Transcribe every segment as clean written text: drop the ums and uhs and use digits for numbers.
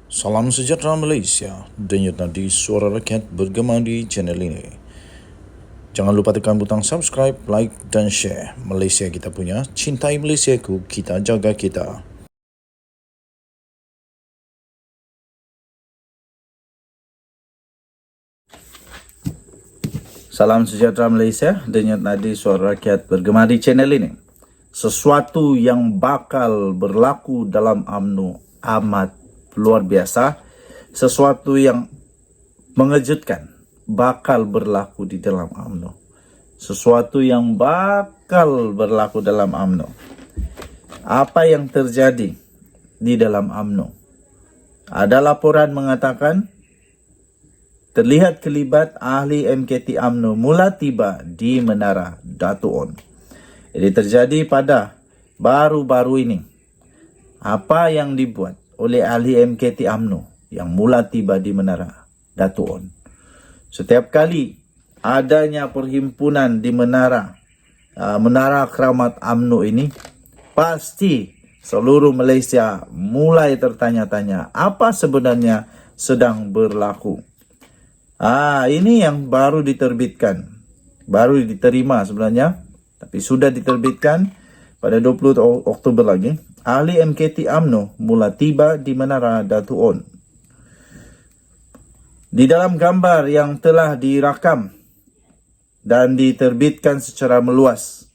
Salam sejahtera Malaysia, denyut nadi suara rakyat bergema di channel ini. Jangan lupa tekan butang subscribe, like dan share. Malaysia kita punya, cintai Malaysiaku, kita jaga kita. Salam sejahtera Malaysia, denyut nadi suara rakyat bergema di channel ini. Sesuatu yang bakal berlaku dalam UMNO amat luar biasa. Sesuatu yang mengejutkan bakal berlaku di dalam UMNO. Sesuatu yang bakal berlaku dalam UMNO. Apa yang terjadi di dalam UMNO? Ada laporan mengatakan terlihat kelibat ahli MKT UMNO mula tiba di Menara Dato' On. Ini terjadi pada baru-baru ini. Apa yang dibuat oleh ahli MKT UMNO yang mula tiba di Menara Dato' On? Setiap kali adanya perhimpunan di Menara Keramat UMNO ini, pasti seluruh Malaysia mulai tertanya-tanya apa sebenarnya sedang berlaku. Ini yang baru diterbitkan, baru diterima sebenarnya, tapi sudah diterbitkan pada 20 Oktober lagi. Ahli MKT UMNO mula tiba di Menara Dato' On. Di dalam gambar yang telah dirakam dan diterbitkan secara meluas,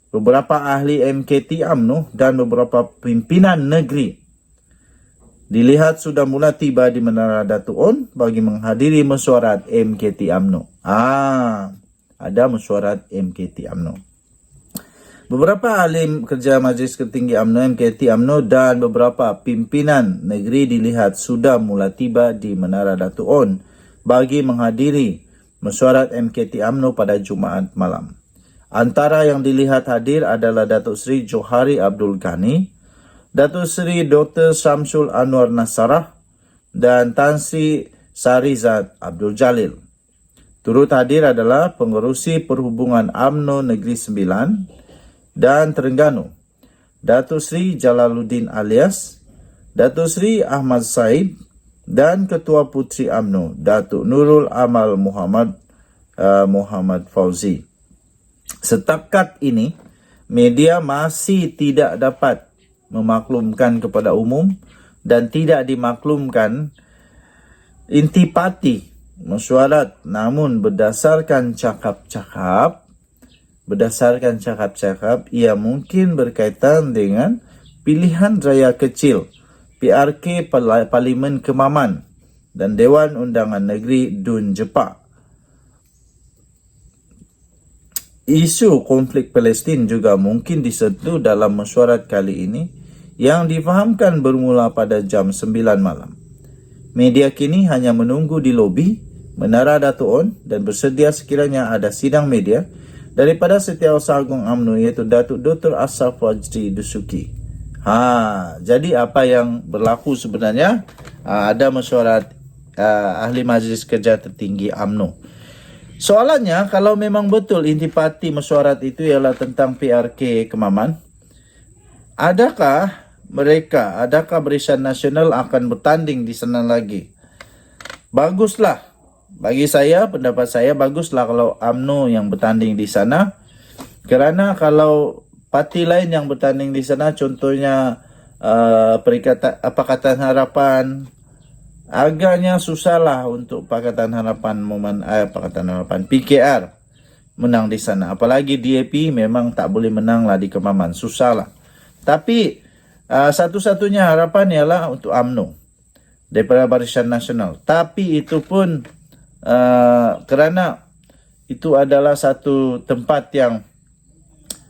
beberapa ahli MKT UMNO dan beberapa pimpinan negeri dilihat sudah mula tiba di Menara Dato' On bagi menghadiri mesyuarat MKT UMNO. Ada mesyuarat MKT UMNO. Beberapa ahli kerja Majlis Tertinggi UMNO, MKT UMNO dan beberapa pimpinan negeri dilihat sudah mula tiba di Menara Dato' On bagi menghadiri mesyuarat MKT UMNO pada Jumaat malam. Antara yang dilihat hadir adalah Datuk Seri Johari Abdul Ghani, Datuk Seri Dr. Syamsul Anwar Nasarah dan Tan Sri Sarizat Abdul Jalil. Turut hadir adalah Pengerusi Perhubungan UMNO Negeri Sembilan dan Terengganu, Datuk Seri Jalaluddin Alias, Datuk Seri Ahmad Said dan Ketua Puteri UMNO, Datuk Nurul Amal Muhammad Fauzi. Setakat ini, media masih tidak dapat memaklumkan kepada umum dan tidak dimaklumkan intipati mesyuarat, namun berdasarkan cakap-cakap ia mungkin berkaitan dengan pilihan raya kecil PRK Parlimen Kemaman dan Dewan Undangan Negeri Dun Jepak. Isu konflik Palestin juga mungkin disentuh dalam mesyuarat kali ini yang difahamkan bermula pada jam 9 malam. Media kini hanya menunggu di lobi Menara Dato' On dan bersedia sekiranya ada sidang media daripada Setiausaha Agung UMNO iaitu Datuk Dr. Ashraf Wajdi Dusuki. Jadi apa yang berlaku sebenarnya? Ada mesyuarat ahli Majlis Kerja Tertinggi UMNO. Soalannya, kalau memang betul intipati mesyuarat itu ialah tentang PRK Kemaman, adakah Barisan Nasional akan bertanding di sana lagi? Baguslah. Bagi saya, pendapat saya, baguslah kalau UMNO yang bertanding di sana. Kerana kalau parti lain yang bertanding di sana, contohnya Pakatan Harapan, agaknya susahlah untuk Pakatan Harapan PKR menang di sana. Apalagi DAP memang tak boleh menang lah di Kemaman, susahlah. Tapi satu-satunya harapan ialah untuk UMNO daripada Barisan Nasional. Tapi itu pun kerana itu adalah satu tempat yang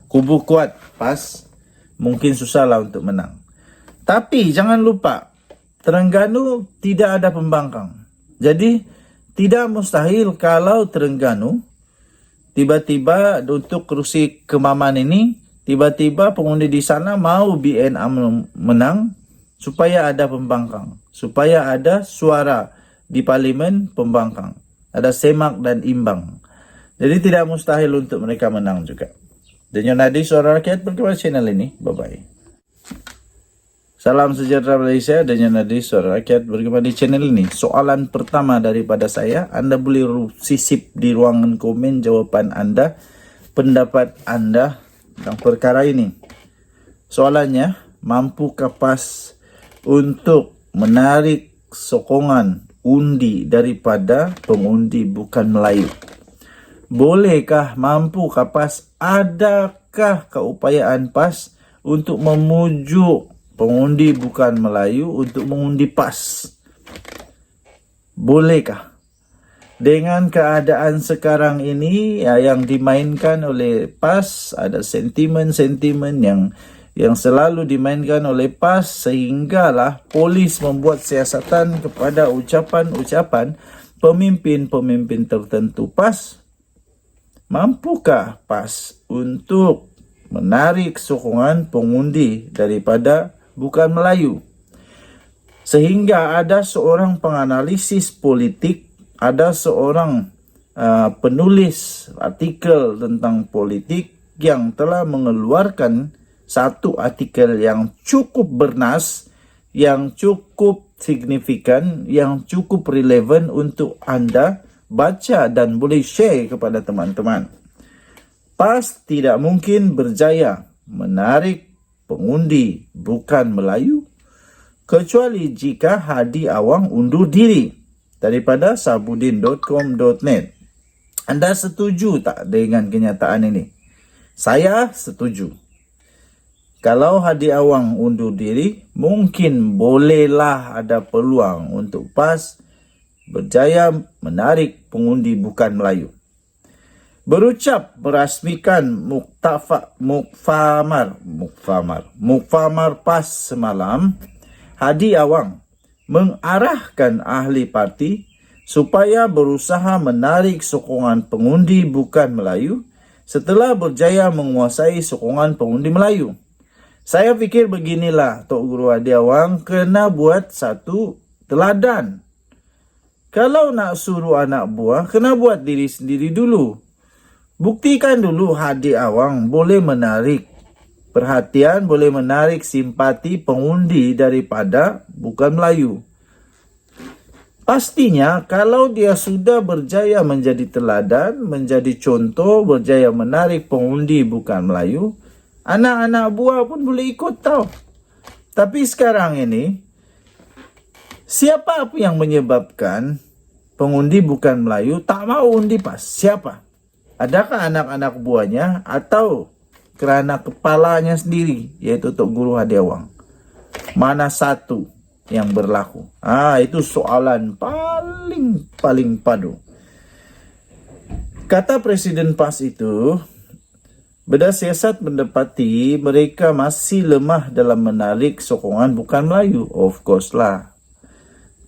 kubu kuat, PAS, mungkin susahlah untuk menang. Tapi jangan lupa, Terengganu tidak ada pembangkang. Jadi tidak mustahil kalau Terengganu tiba-tiba untuk kerusi Kemaman ini, tiba-tiba pengundi di sana mau BN UMNO menang supaya ada pembangkang, supaya ada suara di parlimen pembangkang, ada semak dan imbang. Jadi tidak mustahil untuk mereka menang juga. Denyut nadi suara rakyat berkembang channel ini. Bye-bye. Salam sejahtera Malaysia dan Nadi Suara Rakyat bergema di channel ini. Soalan pertama daripada saya, Anda boleh sisip di ruangan komen jawapan Anda, pendapat Anda tentang perkara ini. Soalannya, mampukah PAS untuk menarik sokongan undi daripada pengundi bukan Melayu? Bolehkah, mampukah PAS, adakah keupayaan PAS untuk memujuk pengundi bukan Melayu untuk mengundi PAS? Bolehkah? Dengan keadaan sekarang ini yang dimainkan oleh PAS, ada sentimen-sentimen yang selalu dimainkan oleh PAS, sehinggalah polis membuat siasatan kepada ucapan-ucapan pemimpin-pemimpin tertentu PAS. Mampukah PAS untuk menarik sokongan pengundi daripada bukan Melayu? Sehingga ada seorang penganalisis politik, ada seorang penulis artikel tentang politik yang telah mengeluarkan satu artikel yang cukup bernas, yang cukup signifikan, yang cukup relevan untuk Anda baca dan boleh share kepada teman-teman. PAS tidak mungkin berjaya menarik pengundi bukan Melayu kecuali jika Hadi Awang undur diri daripada sabudin.com.net. Anda setuju tak dengan kenyataan ini? Saya setuju. Kalau Hadi Awang undur diri, mungkin bolehlah ada peluang untuk PAS berjaya menarik pengundi bukan Melayu. Berucap merasmikan muktamar PAS semalam, Hadi Awang mengarahkan ahli parti supaya berusaha menarik sokongan pengundi bukan Melayu setelah berjaya menguasai sokongan pengundi Melayu. Saya fikir beginilah, Tok Guru Hadi Awang kena buat satu teladan. Kalau nak suruh anak buah, kena buat diri sendiri dulu. Buktikan dulu Hadi Awang boleh menarik perhatian, boleh menarik simpati pengundi daripada bukan Melayu. Pastinya kalau dia sudah berjaya menjadi teladan, menjadi contoh, berjaya menarik pengundi bukan Melayu, anak-anak buah pun boleh ikut tau. Tapi sekarang ini, siapa yang menyebabkan pengundi bukan Melayu tak mau undi PAS? Siapa? Adakah anak-anak buahnya atau kerana kepalanya sendiri, yaitu Tok Guru Hadi Awang? Mana satu yang berlaku? Itu soalan paling padu. Kata Presiden PAS itu, beda siasat mendapati mereka masih lemah dalam menarik sokongan bukan Melayu. Of course lah.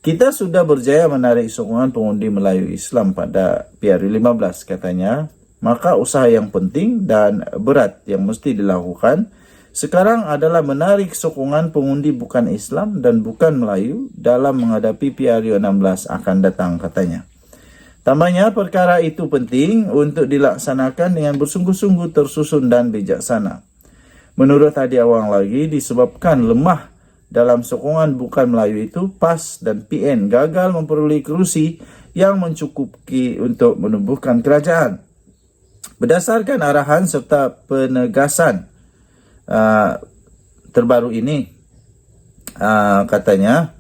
Kita sudah berjaya menarik sokongan pengundi Melayu Islam pada PRU15 katanya. Maka usaha yang penting dan berat yang mesti dilakukan sekarang adalah menarik sokongan pengundi bukan Islam dan bukan Melayu dalam menghadapi PRU16 akan datang katanya. Tambahnya, perkara itu penting untuk dilaksanakan dengan bersungguh-sungguh, tersusun dan bijaksana. Menurut Hadi Awang lagi, disebabkan lemah dalam sokongan bukan Melayu itu, PAS dan PN gagal memperoleh kerusi yang mencukupi untuk menumbuhkan kerajaan. Berdasarkan arahan serta penegasan terbaru ini, katanya,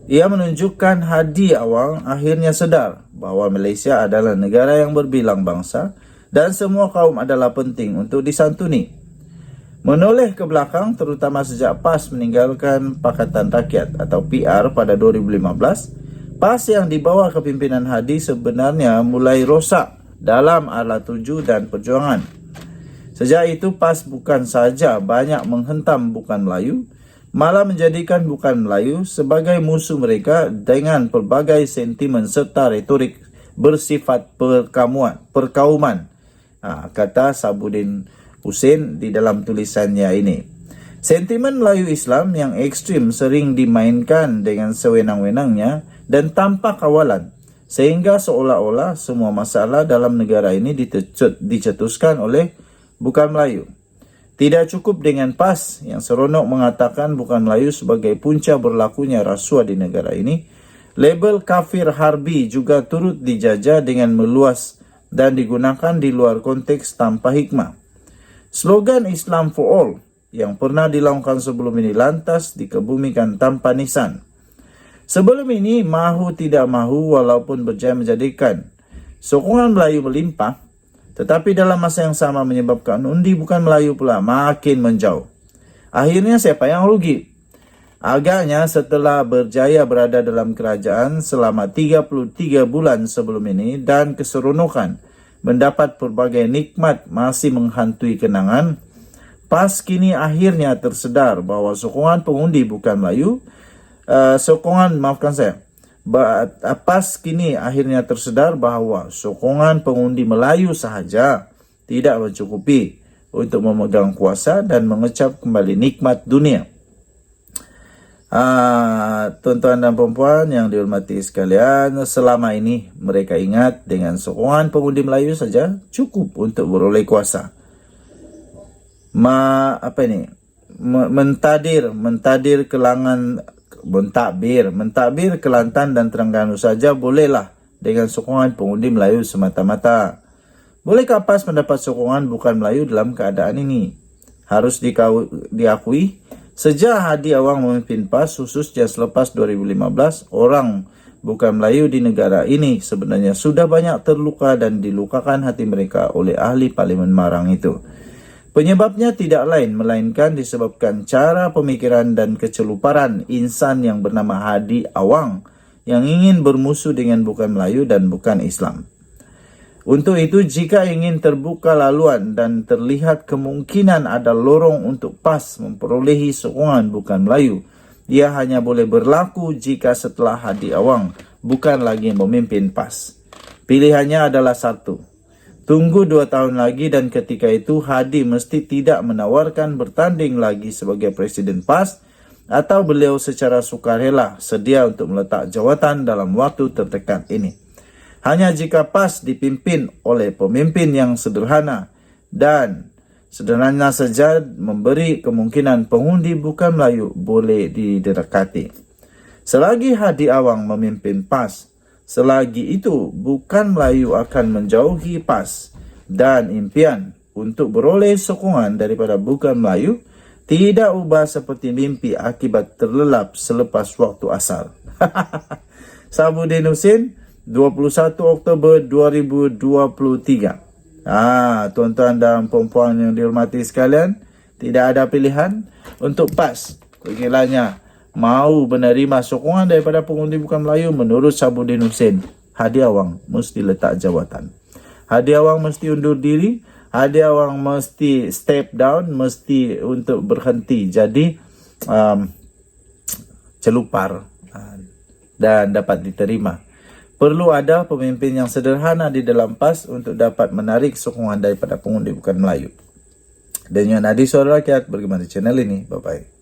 ia menunjukkan Hadi Awang akhirnya sedar bahawa Malaysia adalah negara yang berbilang bangsa dan semua kaum adalah penting untuk disantuni. Menoleh ke belakang, terutama sejak PAS meninggalkan Pakatan Rakyat atau PR pada 2015, PAS yang dibawa kepimpinan Hadi sebenarnya mulai rosak dalam ala tuju dan perjuangan. Sejak itu, PAS bukan saja banyak menghentam bukan Melayu, malah menjadikan bukan Melayu sebagai musuh mereka dengan pelbagai sentimen serta retorik bersifat perkauman. Kata Sabudin Husin di dalam tulisannya ini. Sentimen Melayu Islam yang ekstrim sering dimainkan dengan sewenang-wenangnya dan tanpa kawalan, sehingga seolah-olah semua masalah dalam negara ini dicetuskan oleh bukan Melayu. Tidak cukup dengan PAS yang seronok mengatakan bukan Melayu sebagai punca berlakunya rasuah di negara ini, label kafir harbi juga turut dijajah dengan meluas dan digunakan di luar konteks tanpa hikmah. Slogan Islam for All yang pernah dilaungkan sebelum ini lantas dikebumikan tanpa nisan. Sebelum ini, mahu tidak mahu walaupun berjaya menjadikan sokongan Melayu melimpah, tetapi dalam masa yang sama menyebabkan undi bukan Melayu pula makin menjauh. Akhirnya siapa yang rugi? Agaknya setelah berjaya berada dalam kerajaan selama 33 bulan sebelum ini dan keseronokan mendapat berbagai nikmat masih menghantui kenangan, PAS kini akhirnya tersedar bahwa sokongan pengundi bukan Melayu, PAS kini akhirnya tersedar bahwa sokongan pengundi Melayu sahaja tidak mencukupi untuk memegang kuasa dan mengecap kembali nikmat dunia. Tuan-tuan dan puan-puan yang dihormati sekalian, selama ini mereka ingat dengan sokongan pengundi Melayu saja cukup untuk beroleh kuasa. Mentadbir Kelantan dan Terengganu saja bolehlah dengan sokongan pengundi Melayu semata-mata. Bolehkah PAS mendapat sokongan bukan Melayu dalam keadaan ini? Harus diakui, sejak Hadi Awang memimpin PAS khususnya selepas 2015, orang bukan Melayu di negara ini sebenarnya sudah banyak terluka dan dilukakan hati mereka oleh ahli Parlimen Marang itu. Penyebabnya tidak lain melainkan disebabkan cara pemikiran dan keceluparan insan yang bernama Hadi Awang yang ingin bermusuh dengan bukan Melayu dan bukan Islam. Untuk itu, jika ingin terbuka laluan dan terlihat kemungkinan ada lorong untuk PAS memperolehi sokongan bukan Melayu, ia hanya boleh berlaku jika setelah Hadi Awang bukan lagi memimpin PAS. Pilihannya adalah satu. Tunggu 2 tahun lagi dan ketika itu Hadi mesti tidak menawarkan bertanding lagi sebagai Presiden PAS atau beliau secara sukarela sedia untuk meletak jawatan dalam waktu terdekat ini. Hanya jika PAS dipimpin oleh pemimpin yang sederhana dan sederhana saja memberi kemungkinan pengundi bukan Melayu boleh didekati. Selagi Hadi Awang memimpin PAS, selagi itu bukan Melayu akan menjauhi PAS dan impian untuk beroleh sokongan daripada bukan Melayu tidak ubah seperti mimpi akibat terlelap selepas waktu asal. Sabudin Husin, 21 Oktober 2023. Tuan-tuan dan puan-puan yang dihormati sekalian, tidak ada pilihan untuk PAS. Kiranya mau menerima sokongan daripada pengundi bukan Melayu, menurut Sabudin Husin, Hadi Awang mesti letak jawatan. Hadi Awang mesti undur diri, Hadi Awang mesti step down, mesti untuk berhenti jadi celupar dan dapat diterima. Perlu ada pemimpin yang sederhana di dalam PAS untuk dapat menarik sokongan daripada pengundi bukan Melayu. Dan yang Nadi Suara Rakyat, bagaimana channel ini? Bye-bye.